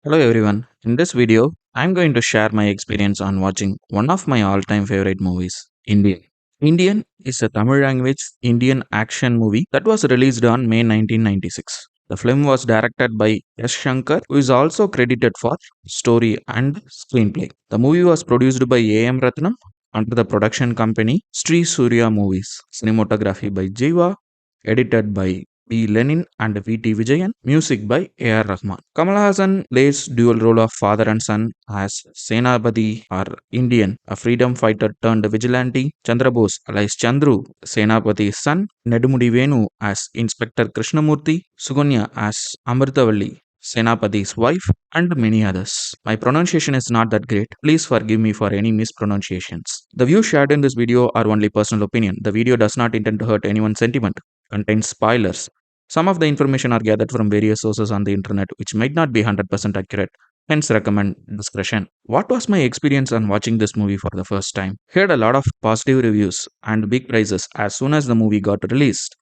Hello everyone. In this video, I'm going to share my experience on watching one of my all-time favorite movies, Indian. Indian is a Tamil language Indian action movie that was released on May 1996. The film was directed by S Shankar, who is also credited for story and screenplay. The movie was produced by A.M. Ratnam under the production company Sri Surya Movies. Cinematography by Jiva, edited by B. Lenin and V.T. Vijayan, music by A.R. Rahman. Kamal Hassan plays dual role of father and son as Senapati or Indian, a freedom fighter turned vigilante, Chandra Bose alias Chandru, Senapati's son, Nedumudi Venu as Inspector Krishnamurthy, Suganya as Amritavalli, Senapati's wife, and many others. My pronunciation is not that great. Please forgive me for any mispronunciations. The views shared in this video are only personal opinion. The video does not intend to hurt anyone's sentiment, contains spoilers. Some of the information are gathered from various sources on the internet, which might not be 100% accurate. Hence, recommend discretion. What was my experience on watching this movie for the first time? Heard a lot of positive reviews and big prizes as soon as the movie got released.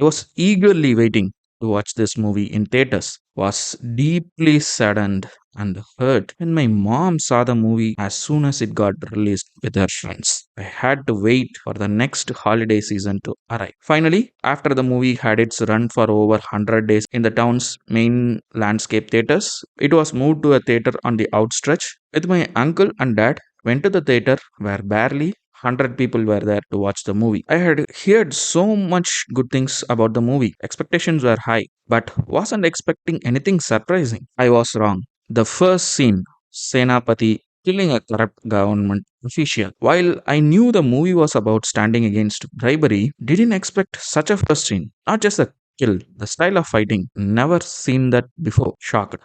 I was eagerly waiting to watch this movie in theaters. Was deeply saddened and hurt when my mom saw the movie as soon as it got released with her friends. I had to wait for the next holiday season to arrive. Finally, after the movie had its run for over 100 days in the town's main landscape theaters, it was moved to a theater on the outstretch. With my uncle and dad, went to the theater where barely 100 people were there to watch the movie. I had heard so much good things about the movie. Expectations were high, but wasn't expecting anything surprising. I was wrong. The first scene, Senapati killing a corrupt government official. While I knew the movie was about standing against bribery, didn't expect such a first scene. Not just a kill, the style of fighting. Never seen that before. Shocked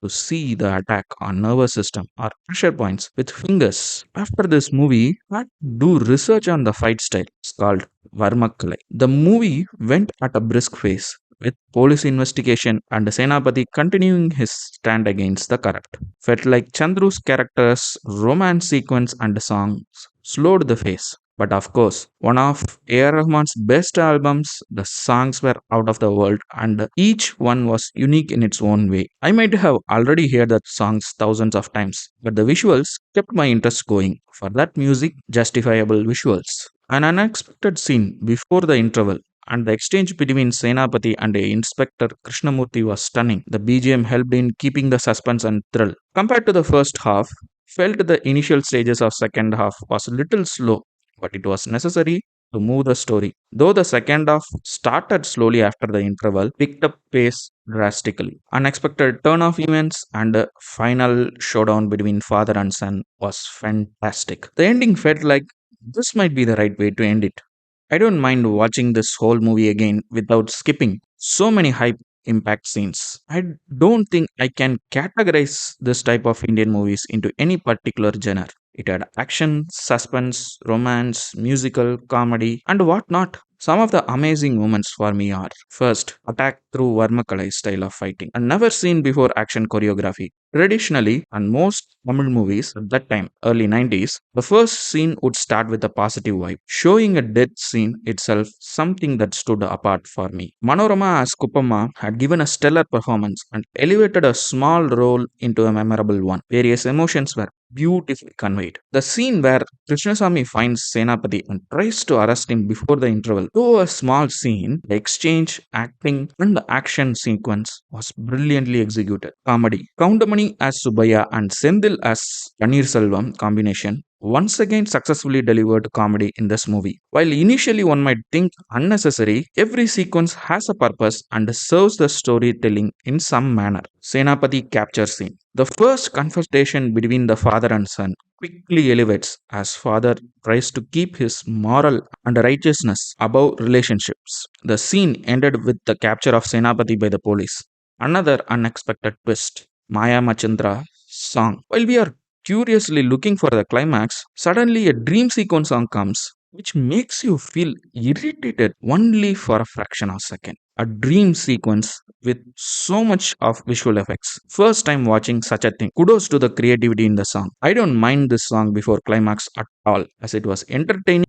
to see the attack on nervous system or pressure points with fingers. After this movie, I had to do research on the fight style. It's called Varmakalai. The movie went at a brisk pace with police investigation and Senapati continuing his stand against the corrupt. Felt like Chandru's character's romance sequence and songs slowed the pace. But of course, one of A.R. Rahman's best albums, the songs were out of the world and each one was unique in its own way. I might have already heard the songs thousands of times, but the visuals kept my interest going. For that music, justifiable visuals. An unexpected scene before the interval and the exchange between Senapati and Inspector Krishnamurthy was stunning. The BGM helped in keeping the suspense and thrill. Compared to the first half, felt the initial stages of second half was a little slow, but it was necessary to move the story. Though the second half started slowly after the interval, picked up pace drastically. Unexpected turn of events and the final showdown between father and son was fantastic. The ending felt like this might be the right way to end it. I don't mind watching this whole movie again without skipping so many high impact scenes. I don't think I can categorize this type of Indian movies into any particular genre. It had action, suspense, romance, musical, comedy, and whatnot. Some of the amazing moments for me are first, attack through Varmakalai style of fighting, a never seen before action choreography. Traditionally, and most Tamil movies at that time, early 90s, the first scene would start with a positive vibe, showing a death scene itself something that stood apart for me. Manorama as Kuppamma had given a stellar performance and elevated a small role into a memorable one. Various emotions were beautifully conveyed. The scene where Krishnasamy finds Senapati and tries to arrest him before the interval, though a small scene, the exchange, acting, and the action sequence was brilliantly executed. Comedy. Kaundamani as Subaya and Sendil as Kanir Selvam combination once again successfully delivered comedy in this movie. While initially one might think unnecessary, every sequence has a purpose and serves the storytelling in some manner. Senapati capture scene. The first confrontation between the father and son quickly elevates as father tries to keep his moral and righteousness above relationships. The scene ended with the capture of Senapati by the police. Another unexpected twist. Maya Machandra song. While we are curiously looking for the climax, suddenly a dream sequence song comes, which makes you feel irritated only for a fraction of a second. A dream sequence with so much of visual effects. First time watching such a thing. Kudos to the creativity in the song. I don't mind this song before climax at all, as it was entertaining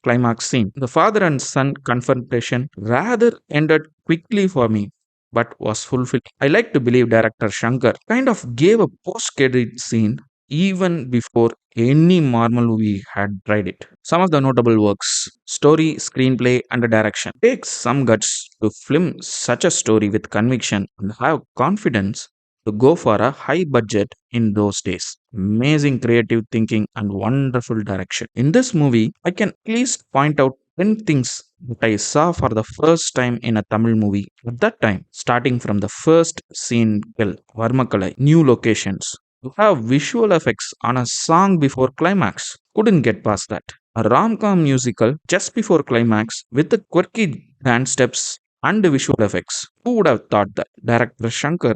climax scene. The father and son confrontation rather ended quickly for me. but was fulfilled. I like to believe director Shankar kind of gave a post-credit scene even before any Marvel movie had tried it. Some of the notable works: story, screenplay, and direction. Takes some guts to film such a story with conviction and have confidence to go for a high budget in those days. Amazing creative thinking and wonderful direction. In this movie, I can at least point out 10 things that I saw for the first time in a Tamil movie at that time, starting from the first scene till Varmakalai, new locations. To have visual effects on a song before climax, couldn't get past that. A rom-com musical just before climax with the quirky dance steps and the visual effects. Who would have thought that? Director Shankar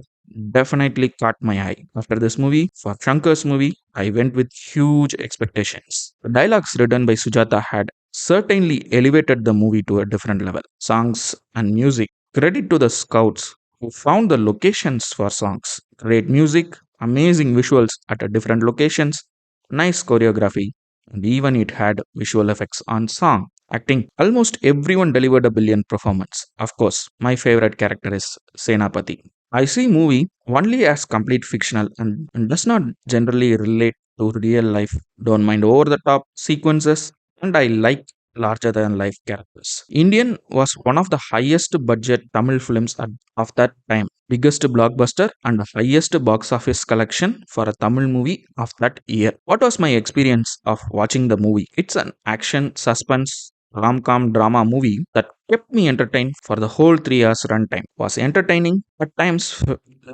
definitely caught my eye. After this movie, for Shankar's movie, I went with huge expectations. The dialogues written by Sujata had certainly elevated the movie to a different level. Songs and music. Credit to the scouts who found the locations for songs. Great music, amazing visuals at a different locations, nice choreography, and even it had visual effects on song. Acting, almost everyone delivered a brilliant performance. Of course, my favorite character is Senapati. I see movie only as complete fictional and does not generally relate to real life. Don't mind over the top sequences, and I like larger than life characters. Indian was one of the highest budget Tamil films of that time, biggest blockbuster and highest box office collection for a Tamil movie of that year. What was my experience of watching the movie? It's an action, suspense, rom-com drama movie that kept me entertained for the whole 3 hours runtime. Was entertaining, at times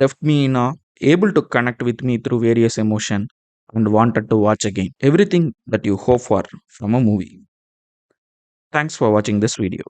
left me in awe, able to connect with me through various emotion and wanted to watch again. Everything that you hope for from a movie. Thanks for watching this video.